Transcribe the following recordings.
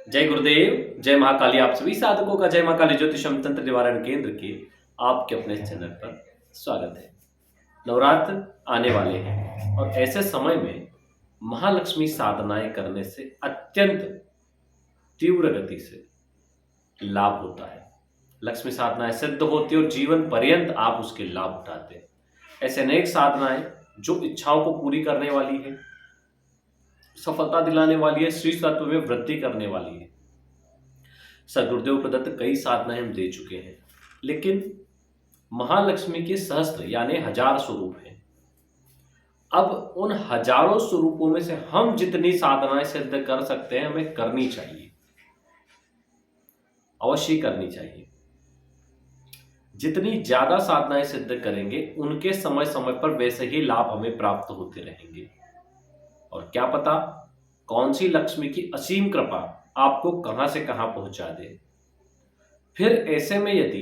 जय गुरुदेव, जय महाकाली। आप सभी साधकों का जय महाकाली ज्योतिषम तंत्र निवारण केंद्र के आपके अपने चैनल पर स्वागत है। नवरात्र आने वाले हैं और ऐसे समय में महालक्ष्मी साधनाएं करने से अत्यंत तीव्र गति से लाभ होता है। लक्ष्मी साधनाएं सिद्ध होती है और जीवन पर्यंत आप उसके लाभ उठाते हैं। ऐसे अनेक साधनाएं जो इच्छाओं को पूरी करने वाली है, सफलता दिलाने वाली है, श्री तत्व में वृद्धि करने वाली है। सदगुरुदेव प्रदत्त कई साधनाएं हम दे चुके हैं, लेकिन महालक्ष्मी के सहस्त्र यानी 1000 स्वरूप हैं। अब उन हजारों स्वरूपों में से हम जितनी साधनाएं सिद्ध कर सकते हैं हमें करनी चाहिए, अवश्य करनी चाहिए। जितनी ज्यादा साधनाएं सिद्ध करेंगे उनके समय समय पर वैसे ही लाभ हमें प्राप्त होते रहेंगे। और क्या पता कौन सी लक्ष्मी की असीम कृपा आपको कहां से कहां पहुंचा दे। फिर ऐसे में यदि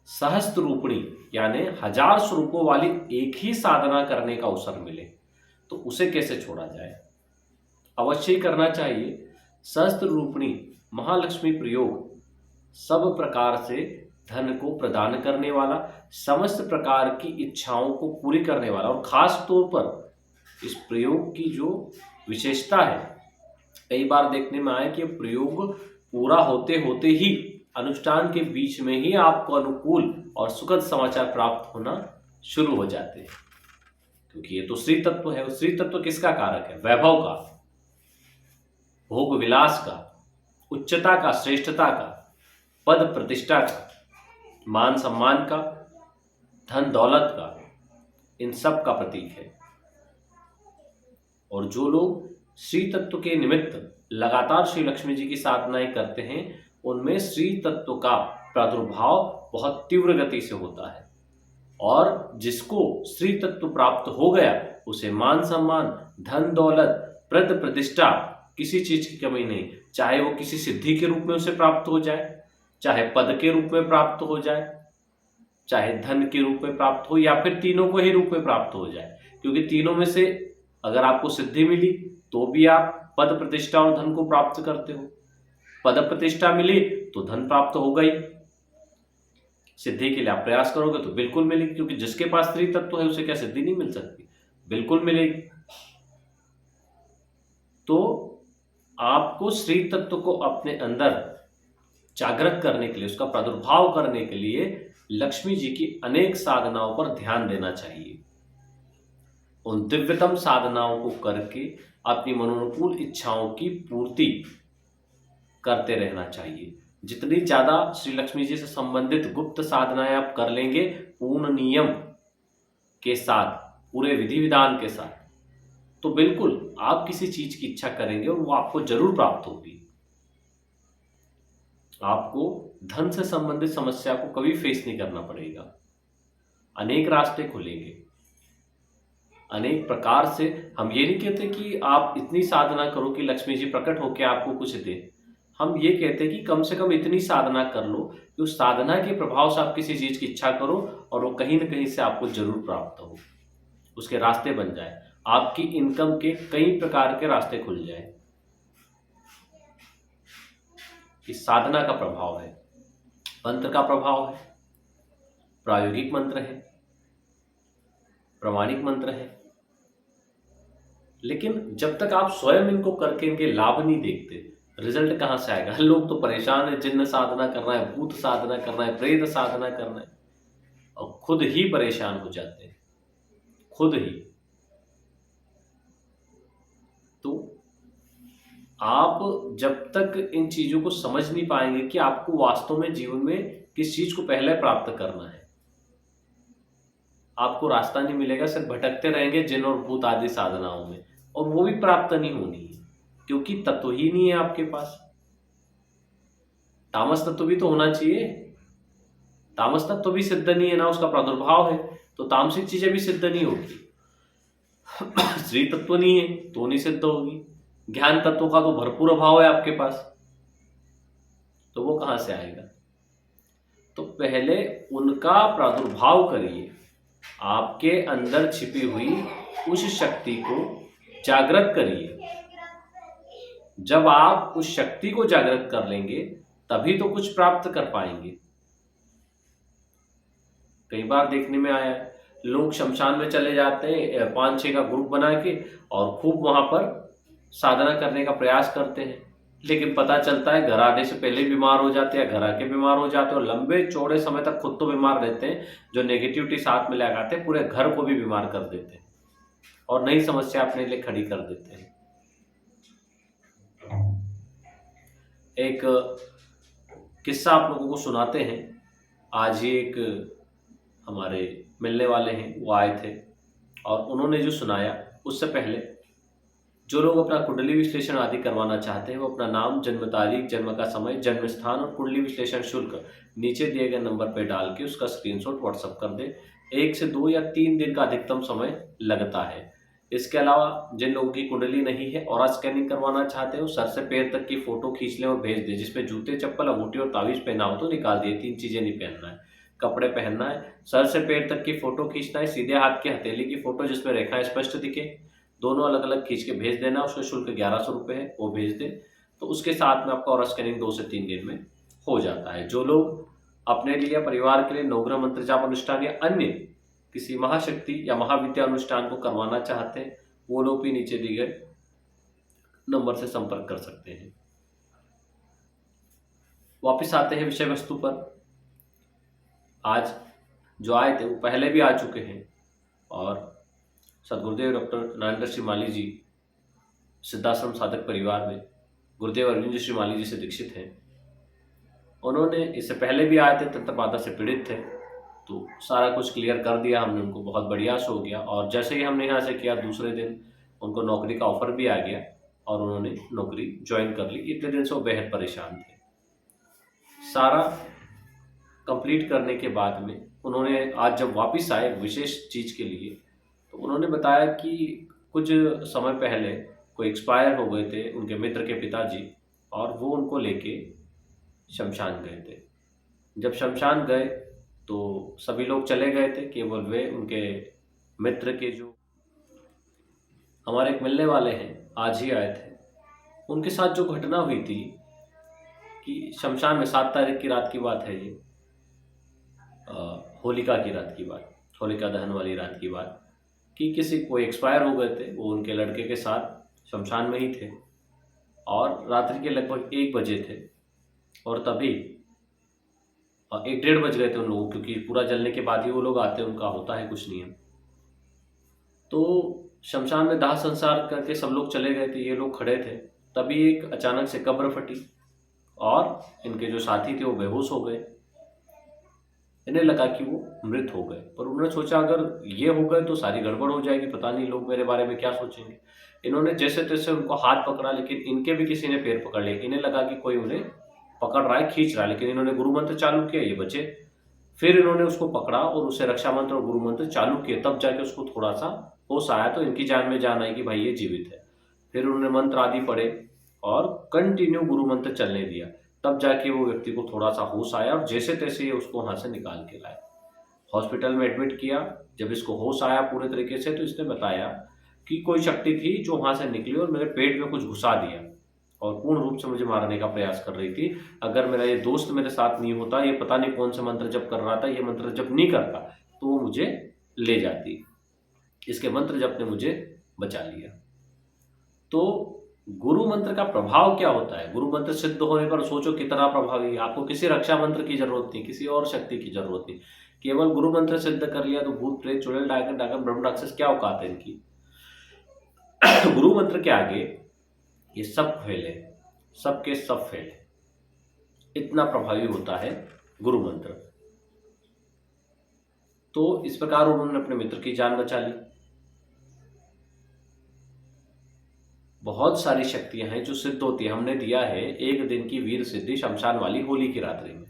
सहस्त्र रूपणी यानी 1000 स्वरूपों वाली एक ही साधना करने का अवसर मिले तो उसे कैसे छोड़ा जाए। अवश्य करना चाहिए। सहस्त्र रूपणी महालक्ष्मी प्रयोग सब प्रकार से धन को प्रदान करने वाला, समस्त प्रकार की इच्छाओं को पूरी करने वाला, और खास तौर पर इस प्रयोग की जो विशेषता है, कई बार देखने में आया कि प्रयोग पूरा होते होते ही अनुष्ठान के बीच में ही आपको अनुकूल और सुखद समाचार प्राप्त होना शुरू हो जाते हैं। क्योंकि ये तो श्री तत्व है। श्री तत्व किसका कारक है? वैभव का, भोग विलास का, उच्चता का, श्रेष्ठता का, पद प्रतिष्ठा का, मान सम्मान का, धन दौलत का, इन सब का प्रतीक है। और जो लोग श्री तत्व के निमित्त लगातार श्री लक्ष्मी जी की साधनाएं करते हैं उनमें श्री तत्व का प्रादुर्भाव बहुत तीव्र गति से होता है। और जिसको श्री तत्व प्राप्त हो गया उसे मान सम्मान, धन दौलत, पद प्रतिष्ठा, किसी चीज की कमी नहीं। चाहे वो किसी सिद्धि के रूप में उसे प्राप्त हो जाए, चाहे पद के रूप में प्राप्त हो जाए, चाहे धन के रूप में प्राप्त हो, या फिर तीनों को ही रूप में प्राप्त हो जाए। क्योंकि तीनों में से अगर आपको सिद्धि मिली तो भी आप पद प्रतिष्ठा और धन को प्राप्त करते हो। पद प्रतिष्ठा मिली तो धन प्राप्त हो गई। सिद्धि के लिए आप प्रयास करोगे तो बिल्कुल मिलेगी, क्योंकि जिसके पास स्त्री तत्व है उसे क्या सिद्धि नहीं मिल सकती? बिल्कुल मिलेगी। तो आपको स्त्री तत्व को अपने अंदर जागृत करने के लिए, उसका प्रादुर्भाव करने के लिए लक्ष्मी जी की अनेक साधनाओं पर ध्यान देना चाहिए। उन दिव्यतम साधनाओं को करके अपनी मनोनुकूल इच्छाओं की पूर्ति करते रहना चाहिए। जितनी ज्यादा श्री लक्ष्मी जी से संबंधित गुप्त साधनाएं आप कर लेंगे पूर्ण नियम के साथ, पूरे विधि विधान के साथ, तो बिल्कुल आप किसी चीज की इच्छा करेंगे और वो आपको जरूर प्राप्त होगी। आपको धन से संबंधित समस्या को कभी फेस नहीं करना पड़ेगा। अनेक रास्ते खुलेंगे, अनेक प्रकार से। हम ये नहीं कहते कि आप इतनी साधना करो कि लक्ष्मी जी प्रकट होकर आपको कुछ दे। हम ये कहते हैं कि कम से कम इतनी साधना कर लो कि उस साधना के प्रभाव से आप किसी चीज की इच्छा करो और वो कहीं ना कहीं से आपको जरूर प्राप्त हो, उसके रास्ते बन जाए, आपकी इनकम के कई प्रकार के रास्ते खुल जाए। इस साधना का प्रभाव है, मंत्र का प्रभाव है, प्रायोगिक मंत्र है, प्रामाणिक मंत्र है। लेकिन जब तक आप स्वयं इनको करके इनके लाभ नहीं देखते, रिजल्ट कहां से आएगा? लोग तो परेशान है, जिन्न साधना करना है, भूत साधना करना है, प्रेत साधना करना है, और खुद ही परेशान हो जाते हैं, खुद ही। तो आप जब तक इन चीजों को समझ नहीं पाएंगे कि आपको वास्तव में जीवन में किस चीज को पहले प्राप्त करना है, आपको रास्ता नहीं मिलेगा। सिर्फ भटकते रहेंगे जिन और भूत आदि साधनाओं में, और वो भी प्राप्त नहीं होनी है, क्योंकि तत्व ही नहीं है आपके पास। तामस तत्व भी तो होना चाहिए। तामस तत्व भी सिद्ध नहीं है ना, उसका प्रादुर्भाव है, तो तामसिक चीजें भी सिद्ध नहीं होगी। श्री तत्व नहीं है तो नहीं सिद्ध होगी। ज्ञान तत्व का तो भरपूर अभाव है आपके पास, तो वो कहां से आएगा? तो पहले उनका प्रादुर्भाव करिए, आपके अंदर छिपी हुई उस शक्ति को जागृत करिए। जब आप उस शक्ति को जागृत कर लेंगे तभी तो कुछ प्राप्त कर पाएंगे। कई बार देखने में आया है, लोग शमशान में चले जाते हैं 5-6 का ग्रुप बना के और खूब वहां पर साधना करने का प्रयास करते हैं, लेकिन पता चलता है घर आने से पहले ही बीमार हो जाते हैं, घर आके बीमार हो जाते हैं और लंबे चौड़े समय तक खुद तो बीमार रहते हैं, जो नेगेटिविटी साथ में लगाते हैं पूरे घर को भी बीमार कर देते हैं और नई समस्या अपने लिए खड़ी कर देते हैं। एक किस्सा आप लोगों को सुनाते हैं। आज ही एक हमारे मिलने वाले हैं, वो आए थे और उन्होंने जो सुनाया, उससे पहले जो लोग अपना कुंडली विश्लेषण आदि करवाना चाहते हैं वो अपना नाम, जन्म तारीख, जन्म का समय, जन्म स्थान और कुंडली विश्लेषण शुल्क नीचे दिए गए नंबर पर डाल के उसका स्क्रीनशॉट व्हाट्सएप कर दें। 1 से 2 या 3 दिन का अधिकतम समय लगता है। इसके अलावा जिन लोगों की कुंडली नहीं है, ऑरा स्कैनिंग करवाना चाहते हो, सर से पैर तक की फोटो खींच लें और भेज दें। जिसमें जूते, चप्पल, अंगूठी और ताबीज पहना हो तो निकाल दिए। 3 चीजें नहीं पहनना है। कपड़े पहनना है, सर से पैर तक की फोटो खींचना है, सीधे हाथ की हथेली की फोटो जिसमें रेखाएं स्पष्ट दिखे, दोनों अलग अलग खींच के भेज देना। उसका शुल्क 1100 रुपये है, वो भेज दें तो उसके साथ में आपका ऑरा स्कैनिंग 2 से 3 दिन में हो जाता है। जो लोग अपने लिए या परिवार के लिए नवग्रह मंत्र जाप अनुष्ठान या अन्य किसी महाशक्ति या महाविद्या अनुष्ठान को करवाना चाहते हैं, वो लोग भी नीचे दिए गए नंबर से संपर्क कर सकते हैं। वापिस आते हैं विषय वस्तु पर। आज जो आए थे वो पहले भी आ चुके हैं और सदगुरुदेव डॉक्टर नारायण श्रीमाली जी सिद्धाश्रम साधक परिवार में गुरुदेव अरविंद श्रीमाली जी से दीक्षित हैं। उन्होंने इससे पहले भी आए थे, तंत्रबाधा से पीड़ित थे, तो सारा कुछ क्लियर कर दिया हमने उनको, बहुत बढ़िया से हो गया। और जैसे ही हमने यहाँ से किया दूसरे दिन उनको नौकरी का ऑफर भी आ गया और उन्होंने नौकरी ज्वाइन कर ली। इतने दिन से वो बेहद परेशान थे। सारा कंप्लीट करने के बाद में उन्होंने आज जब वापस आए विशेष चीज़ के लिए, तो उन्होंने बताया कि कुछ समय पहले कोई एक्सपायर हो गए थे उनके मित्र के पिताजी और वो उनको लेके शमशान गए थे। जब शमशान गए तो सभी लोग चले गए थे, केवल वे उनके मित्र के जो हमारे एक मिलने वाले हैं आज ही आए थे। उनके साथ जो घटना हुई थी कि शमशान में 7 तारीख की रात की बात है ये, होलिका की रात की बात, होलिका दहन वाली रात की बात, कि किसी कोई एक्सपायर हो गए थे। वो उनके लड़के के साथ शमशान में ही थे और रात्रि के लगभग 1 बजे थे और तभी 1 डेढ़ बज गए थे उन लोगों, क्योंकि पूरा जलने के बाद ही वो लोग आते हैं, उनका होता है कुछ नियम। तो शमशान में दाह संस्कार करके सब लोग चले गए थे, ये लोग खड़े थे, तभी एक अचानक से कब्र फटी और इनके जो साथी थे वो बेहोश हो गए। इन्हें लगा कि वो मृत हो गए, पर उन्होंने सोचा अगर ये हो गए तो सारी गड़बड़ हो जाएगी, पता नहीं लोग मेरे बारे में क्या सोचेंगे। इन्होंने जैसे तैसे उनको हाथ पकड़ा, लेकिन इनके भी किसी ने पैर पकड़ लिए। इन्हें लगा कि कोई उन्हें पकड़ रहा है, खींच रहा है, लेकिन इन्होंने गुरु मंत्र चालू किया, ये बचे। फिर इन्होंने उसको पकड़ा और उसे रक्षा मंत्र और गुरु मंत्र चालू किए, तब जाके उसको थोड़ा सा होश आया, तो इनकी जान में जान आई कि भाई ये जीवित है। फिर उन्होंने मंत्र आदि पढ़े और कंटिन्यू गुरु मंत्र चलने दिया, तब जाके वो व्यक्ति को थोड़ा सा होश आया और जैसे तैसे ये उसको वहां से निकाल के लाए, हॉस्पिटल में एडमिट किया। जब इसको होश आया पूरे तरीके से तो इसने बताया कि कोई शक्ति थी जो वहां से निकली और मेरे पेट में कुछ घुसा दिया और पूर्ण रूप से मुझे मारने का प्रयास कर रही थी। अगर मेरा ये दोस्त मेरे साथ नहीं होता, ये पता नहीं कौन से मंत्र जप कर रहा था, ये मंत्र जप नहीं करता तो वो मुझे ले जाती। इसके मंत्र जप ने मुझे बचा लिया। तो गुरु मंत्र का प्रभाव क्या होता है? गुरु मंत्र सिद्ध होने पर सोचो कितना प्रभावी है। आपको किसी रक्षा मंत्र की जरूरत नहीं, किसी और शक्ति की जरूरत नहीं, केवल गुरु मंत्र सिद्ध कर लिया तो भूत प्रेत चुड़ैल डाकन डाकन ब्रह्म राक्षस क्या औकात है इनकी। गुरु मंत्र के आगे ये सब फैले, सबके सब फैले, इतना प्रभावी होता है गुरु मंत्र। तो इस प्रकार उन्होंने अपने मित्र की जान बचा ली। बहुत सारी शक्तियां हैं जो सिद्ध होती है। हमने दिया है 1 दिन की वीर सिद्धि शमशान वाली होली की रात्रि में।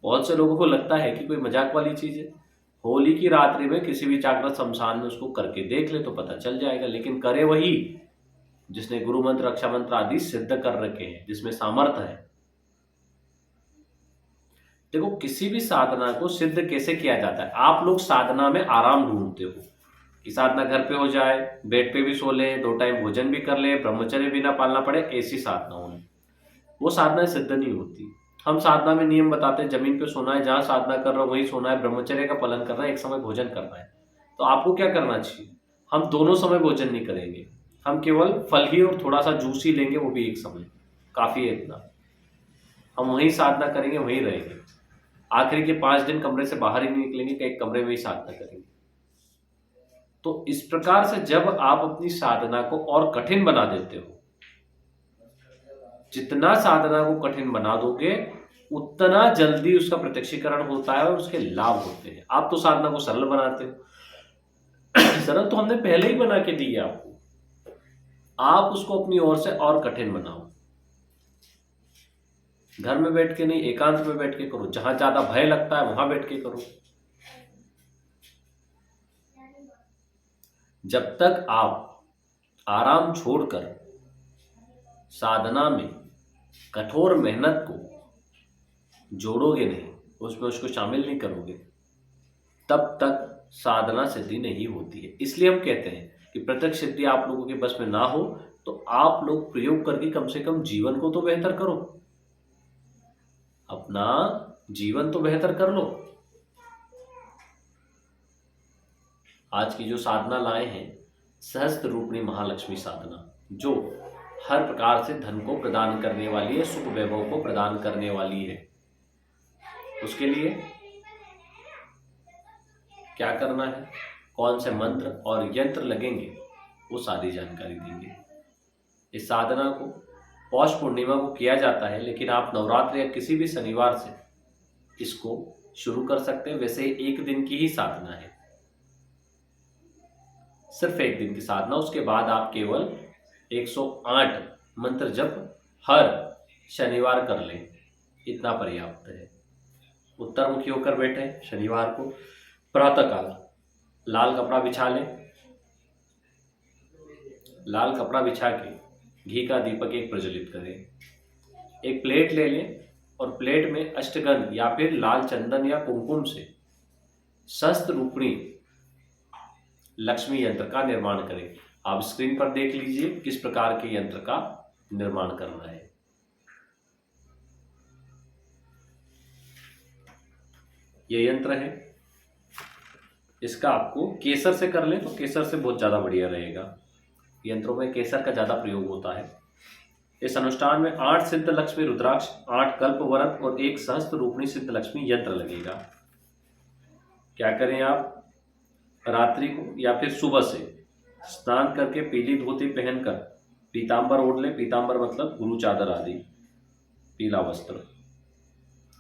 बहुत से लोगों को लगता है कि कोई मजाक वाली चीज है। होली की रात्रि में किसी भी जागृत शमशान में उसको करके देख ले तो पता चल जाएगा, लेकिन करे वही जिसने गुरु मंत्र, रक्षा मंत्र आदि सिद्ध कर रखे हैं, जिसमें सामर्थ्य है। देखो, किसी भी साधना को सिद्ध कैसे किया जाता है? आप लोग साधना में आराम ढूंढते हो, कि साधना घर पे हो जाए, बेड पे भी सो ले, 2 टाइम भोजन भी कर ले, ब्रह्मचर्य भी ना पालना पड़े, ऐसी साधना होनी, वो साधना सिद्ध नहीं होती। हम साधना में नियम बताते हैं, जमीन पे सोना है, जहाँ साधना कर रहे हो वहीं सोना है, ब्रह्मचर्य का पालन करना है, एक समय भोजन करना है। तो आपको क्या करना चाहिए? हम दोनों समय भोजन नहीं करेंगे, हम केवल फल ही और थोड़ा सा जूस ही लेंगे, वो भी एक समय, काफ़ी है इतना। हम वहीं साधना करेंगे, वहीं रहेंगे। आखिरी के 5 दिन कमरे से बाहर ही नहीं निकलेंगे कि एक कमरे में ही साधना करेंगे। तो इस प्रकार से जब आप अपनी साधना को और कठिन बना देते हो, जितना साधना को कठिन बना दोगे उतना जल्दी उसका प्रत्यक्षीकरण होता है और उसके लाभ होते हैं। आप तो साधना को सरल बनाते हो। सरल तो हमने पहले ही बना के दी है आपको, आप उसको अपनी ओर से और कठिन बनाओ। घर में बैठ के नहीं, एकांत में बैठ के करो, जहां ज्यादा भय लगता है वहां बैठ के करो। जब तक आप आराम छोड़कर साधना में कठोर मेहनत को जोड़ोगे नहीं, उसमें उसको शामिल नहीं करोगे, तब तक साधना सिद्धि नहीं होती है। इसलिए हम कहते हैं कि प्रत्यक्ष सिद्धि आप लोगों के बस में ना हो तो आप लोग प्रयोग करके कम से कम जीवन को तो बेहतर करो, अपना जीवन तो बेहतर कर लो। आज की जो साधना लाए हैं, सहस्त्र रूपणी महालक्ष्मी साधना, जो हर प्रकार से धन को प्रदान करने वाली है, सुख वैभव को प्रदान करने वाली है। उसके लिए क्या करना है, कौन से मंत्र और यंत्र लगेंगे, वो सारी जानकारी देंगे। इस साधना को पौष पूर्णिमा को किया जाता है, लेकिन आप नवरात्र या किसी भी शनिवार से इसको शुरू कर सकते हैं। वैसे एक दिन की ही साधना है, सिर्फ एक दिन की साधना। उसके बाद आप केवल 108 मंत्र जप हर शनिवार कर लें, इतना पर्याप्त है। उत्तर मुखी होकर बैठे, शनिवार को प्रातःकाल लाल कपड़ा बिछा लें, लाल कपड़ा बिछा के घी का दीपक एक प्रज्वलित करें। एक प्लेट ले लें और प्लेट में अष्टगंध या फिर लाल चंदन या कुमकुम से सहस्त्र रूपणी लक्ष्मी यंत्र का निर्माण करें। आप स्क्रीन पर देख लीजिए किस प्रकार के यंत्र का निर्माण करना है। ये यंत्र है, इसका आपको केसर से कर लें तो केसर से बहुत ज़्यादा बढ़िया रहेगा। यंत्रों में केसर का ज़्यादा प्रयोग होता है। इस अनुष्ठान में 8 सिद्ध लक्ष्मी रुद्राक्ष, 8 कल्प वरत और 1 सहस्त्र रूपणी सिद्ध लक्ष्मी यंत्र लगेगा। क्या करें आप, रात्रि को या फिर सुबह से स्नान करके पीली धोती पहनकर पीतांबर ओढ़ ले। पीतांबर मतलब गुरु चादर आदि, पीला वस्त्र,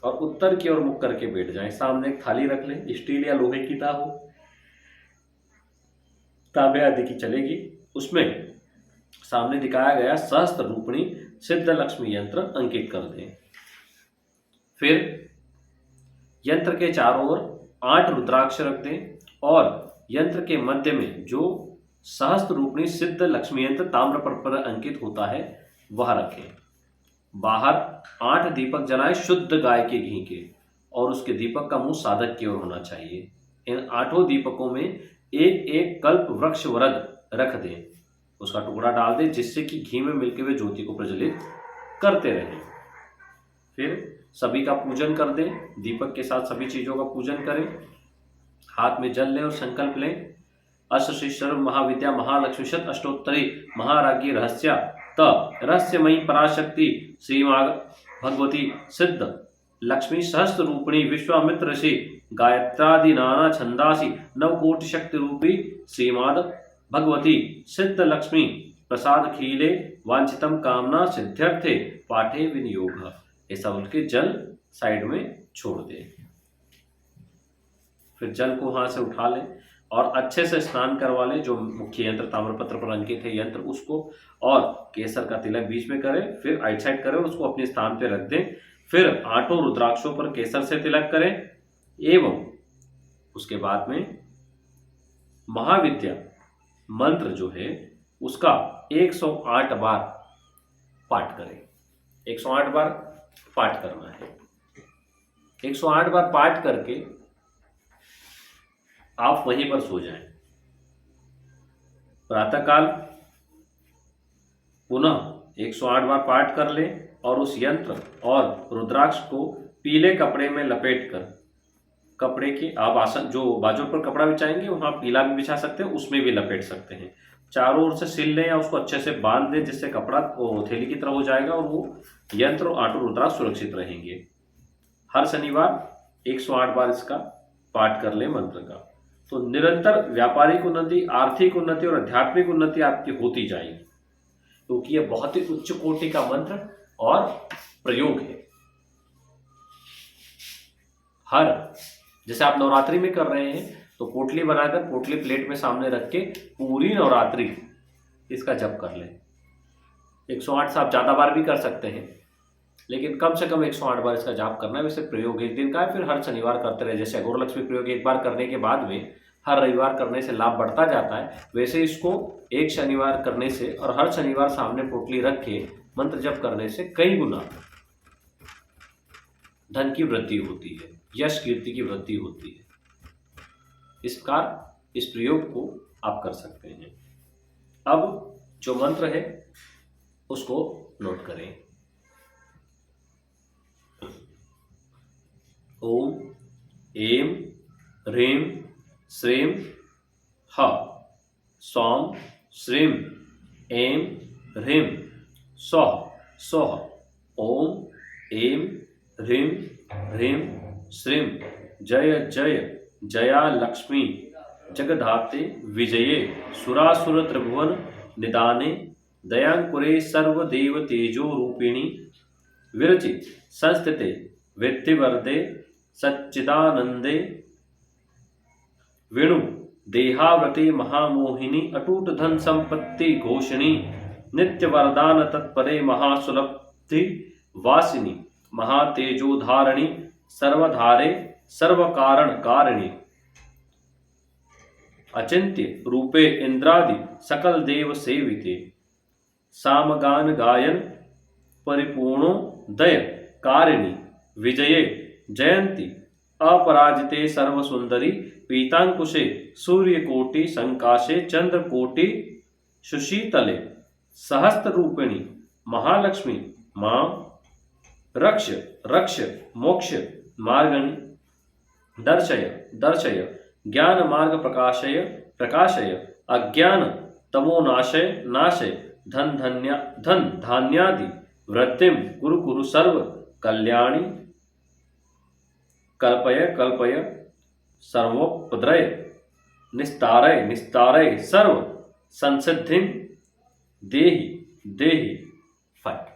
और उत्तर की ओर मुख करके बैठ जाएं। सामने एक थाली रख लें, स्टील या लोहे की हो, तांबे आदि की चलेगी। उसमें सामने दिखाया गया सहस्त्र रूपणी सिद्ध लक्ष्मी यंत्र अंकित कर दें। फिर यंत्र के चारों ओर 8 रुद्राक्ष रख दें और यंत्र के मध्य में जो सहस्त्र रूपणी सिद्ध लक्ष्मी यंत्र ताम्र पर अंकित होता है वह रखें। बाहर 8 दीपक जलाएं शुद्ध गाय के घी के, और उसके दीपक का मुंह साधक की ओर होना चाहिए। इन 8 दीपकों में एक एक कल्प वृक्ष वरद रख दें, उसका टुकड़ा डाल दें, जिससे कि घी में मिलके हुए ज्योति को प्रज्वलित करते रहें। फिर सभी का पूजन कर दें, दीपक के साथ सभी चीजों का पूजन करें। हाथ में जल लें और संकल्प लें, अष्ट श्री सर्व महाविद्या महालक्ष्मी शत अष्टोत्तरी महाराज्ञी रहस्या त रहस्यमयी पराशक्ति श्रीमा भगवती सिद्ध लक्ष्मी सहस्त्र रूपिणी विश्वामित्र ऋषि गायत्रादि नाना छंदासी नवकोटि शक्ति रूपी श्रीमाद भगवती सिद्ध लक्ष्मी प्रसाद खीले वांछितम कामना सिद्ध्यर्थे पाठे विनियोग। ऐसा बोल के जल साइड में छोड़ दे। फिर जल को वहां से उठा लें और अच्छे से स्नान करवा लें। जो मुख्य यंत्र ताम्रपत्र पर अंकित है यंत्र, उसको और केसर का तिलक बीच में करें, फिर राइट साइड करें, उसको अपने स्थान पे रख दें। फिर 8 रुद्राक्षों पर केसर से तिलक करें एवं उसके बाद में महाविद्या मंत्र जो है उसका 108 बार पाठ करें। 108 बार पाठ करना है। 108 बार पाठ करके आप वहीं पर सो जाएं। प्रातःकाल पुनः 108 बार पाठ कर लें और उस यंत्र और रुद्राक्ष को पीले कपड़े में लपेटकर, कपड़े के आप आसन जो बाजू पर कपड़ा बिछाएंगे वहां पीला भी बिछा सकते हैं, उसमें भी लपेट सकते हैं। चारों ओर से सिल लें या उसको अच्छे से बांध दें जिससे कपड़ा थैली की तरह हो जाएगा और वो यंत्र और आटो रुद्राक्ष सुरक्षित रहेंगे। हर शनिवार 108 बार इसका पाठ कर लें मंत्र का, तो निरंतर व्यापारिक उन्नति, आर्थिक उन्नति और आध्यात्मिक उन्नति आपकी होती जाएगी, क्योंकि यह बहुत ही उच्च कोटि का मंत्र और प्रयोग है। हर जैसे आप नवरात्रि में कर रहे हैं तो पोटली बनाकर पोटली प्लेट में सामने रख के पूरी नवरात्रि इसका जप कर लें। 108 से आप ज्यादा बार भी कर सकते हैं, लेकिन कम से कम 108 बार इसका जाप करना है। वैसे प्रयोग एक दिन का है, फिर हर शनिवार करते रहे। जैसे अघोर लक्ष्मी प्रयोग एक बार करने के बाद में हर रविवार करने से लाभ बढ़ता जाता है, वैसे इसको एक शनिवार करने से और हर शनिवार सामने पोटली रख के मंत्र जप करने से कई गुना धन की वृद्धि होती है, यश कीर्ति की वृद्धि होती है। इस प्रकार इस प्रयोग को आप कर सकते हैं। अब जो मंत्र है उसको नोट करें। ओम एम ह्रीं श्रीं ह सौम श्रीं ऐं ह्रीं सौः सौः। ओम एम ह्रीं ह्रीं श्रीं जय जय जया लक्ष्मी जगधाते विजये सुरासुर त्रिभुवन निदाने दयांकुरे सर्वदेव तेजो रूपिणी विरचित संस्थिते विद्धिवर्धे सच्चिदानंदे वेणु देहाव्रते महामोहिनी अटूट धन संपत्ति घोषणी नित्य वरदान तत्परे महासुलब्धि वासिनी महातेजोधारिणी सर्वधारे सर्वकारण कारिणी अचिंत्य रूपे इंद्रादि सकल देव सेविते सामगान गायन परिपूर्णो दय कारिणी विजये जयंती अपराजिते सर्वसुंदरी पीतांकुशे सूर्यकोटि संकाशे चंद्रकोटि सुशीतले सहस्त्र रूपिणी महालक्ष्मी मां रक्ष रक्ष मोक्ष मार्गणि दर्शय दर्शय ज्ञान मार्ग प्रकाशय प्रकाशय अज्ञान तमोनाशय नाशय धन धान्यादि वृद्धिम कुरु कुरु सर्व कल्याणी कल्पय कल्पय सर्वोपद्रय निस्तारय निस्तारय सर्व संसिद्धिं देहि देहि फट।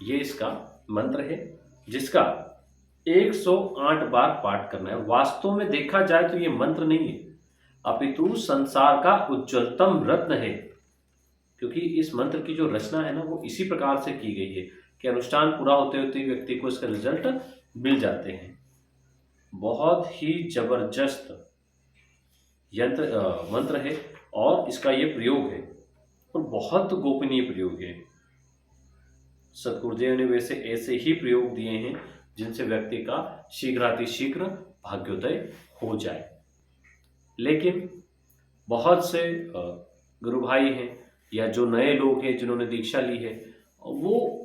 ये इसका मंत्र है जिसका 108 बार पाठ करना है। वास्तव में देखा जाए तो ये मंत्र नहीं है, अपितु संसार का उज्ज्वलतम रत्न है, क्योंकि इस मंत्र की जो रचना है ना वो इसी प्रकार से की गई है कि अनुष्ठान पूरा होते होते व्यक्ति को इसका रिजल्ट मिल जाते हैं। बहुत ही जबरदस्त मंत्र है और इसका ये प्रयोग है और बहुत गोपनीय प्रयोग है। सतगुरुदेव ने वैसे ऐसे ही प्रयोग दिए हैं जिनसे व्यक्ति का शीघ्रातिशीघ्र भाग्योदय हो जाए। लेकिन बहुत से गुरु भाई हैं या जो नए लोग हैं जिन्होंने दीक्षा ली है, वो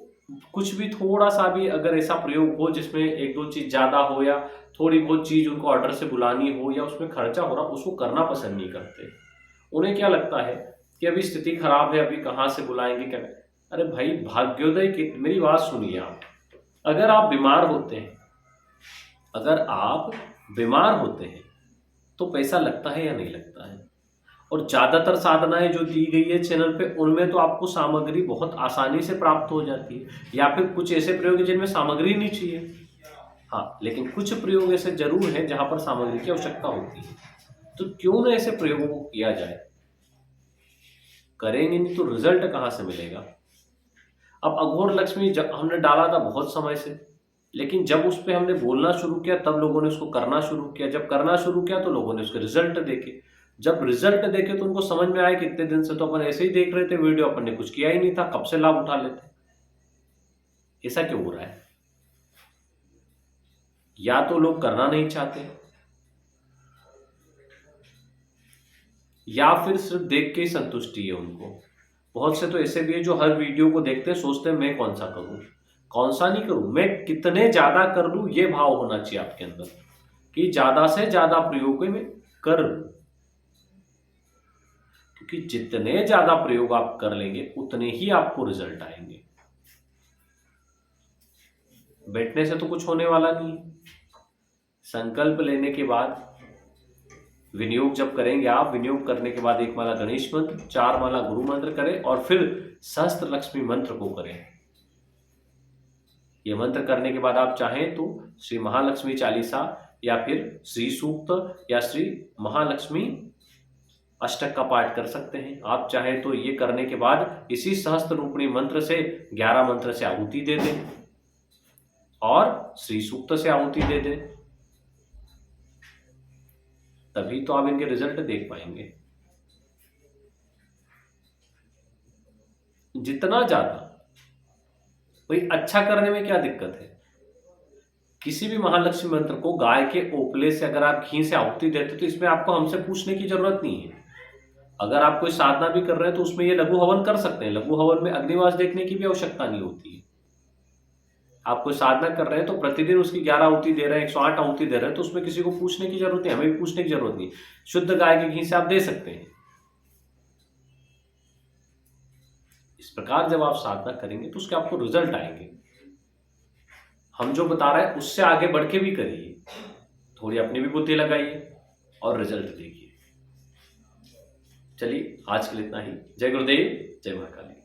कुछ भी थोड़ा सा भी अगर ऐसा प्रयोग हो जिसमें एक दो चीज ज्यादा हो या थोड़ी बहुत चीज उनको ऑर्डर से बुलानी हो या उसमें खर्चा हो रहा, उसको करना पसंद नहीं करते। उन्हें क्या लगता है कि अभी स्थिति खराब है, अभी कहाँ से बुलाएंगे क्या। अरे भाई भाग्योदय की मेरी बात सुनिए आप, अगर आप बीमार होते हैं, अगर आप बीमार होते हैं तो पैसा लगता है या नहीं लगता है। और ज्यादातर साधनाएं जो दी गई है चैनल पे उनमें तो आपको सामग्री बहुत आसानी से प्राप्त हो जाती है, या फिर कुछ ऐसे प्रयोग जिनमें सामग्री नहीं चाहिए। हाँ, लेकिन कुछ प्रयोग ऐसे जरूर हैं जहां पर सामग्री की आवश्यकता होती है, तो क्यों ना ऐसे प्रयोगों को किया जाए। करेंगे नहीं तो रिजल्ट कहां से मिलेगा। अब अघोर लक्ष्मी जब हमने डाला था बहुत समय से, लेकिन जब उस पर हमने बोलना शुरू किया तब लोगों ने उसको करना शुरू किया। जब करना शुरू किया तो लोगों ने उसके रिजल्ट देखे। जब रिजल्ट देखे तो उनको समझ में आया कि इतने दिन से तो अपन ऐसे ही देख रहे थे वीडियो, अपन ने कुछ किया ही नहीं था, कब से लाभ उठा लेते। ऐसा क्यों हो रहा है? या तो लोग करना नहीं चाहते या फिर सिर्फ देख के ही संतुष्टि है उनको? बहुत से तो ऐसे भी है जो हर वीडियो को देखते हैं, सोचते हैं मैं कौन सा करूं, कौन सा नहीं करूं, मैं कितने ज्यादा कर लूं, ये भाव होना चाहिए आपके अंदर कि ज्यादा से ज्यादा प्रयोग मैं कर लूं। क्योंकि जितने ज्यादा प्रयोग आप कर लेंगे उतने ही आपको रिजल्ट आएंगे। बैठने से तो कुछ होने वाला नहीं है। संकल्प लेने के बाद विनियोग जब करेंगे आप, विनियोग करने के बाद 1 माला गणेश मंत्र, 4 माला गुरु मंत्र करें और फिर सहस्त्र लक्ष्मी मंत्र को करें। ये मंत्र करने के बाद आप चाहें तो श्री महालक्ष्मी चालीसा या फिर श्री सूक्त या श्री महालक्ष्मी अष्टक का पाठ कर सकते हैं। आप चाहें तो ये करने के बाद इसी सहस्त्र रूपिणी मंत्र से 11 मंत्र से आहुति दे दें और श्री सूक्त से आहुति दे दें, तभी तो आप इनके रिजल्ट देख पाएंगे। जितना ज्यादा, भाई अच्छा करने में क्या दिक्कत है? किसी भी महालक्ष्मी मंत्र को गाय के ओपले से अगर आप घी से आहुति देते तो इसमें आपको हमसे पूछने की जरूरत नहीं है। अगर आप कोई साधना भी कर रहे हैं तो उसमें ये लघु हवन कर सकते हैं। लघु हवन में अग्निवास देखने की भी आवश्यकता नहीं होती है। आप कोई साधना कर रहे हैं तो प्रतिदिन उसकी 11 आहुति दे रहे हैं, 108 आहुति दे रहे हैं, तो उसमें किसी को पूछने की जरूरत नहीं, हमें भी पूछने की जरूरत नहीं। शुद्ध गाय के घी से आप दे सकते हैं। इस प्रकार जब आप साधना करेंगे तो उसके आपको रिजल्ट आएंगे। हम जो बता रहे हैं उससे आगे बढ़ के भी करिए, थोड़ी अपनी भी बुद्धि लगाइए और रिजल्ट देखिए। चलिए आज के लिए इतना ही। जय गुरुदेव, जय महाकाली।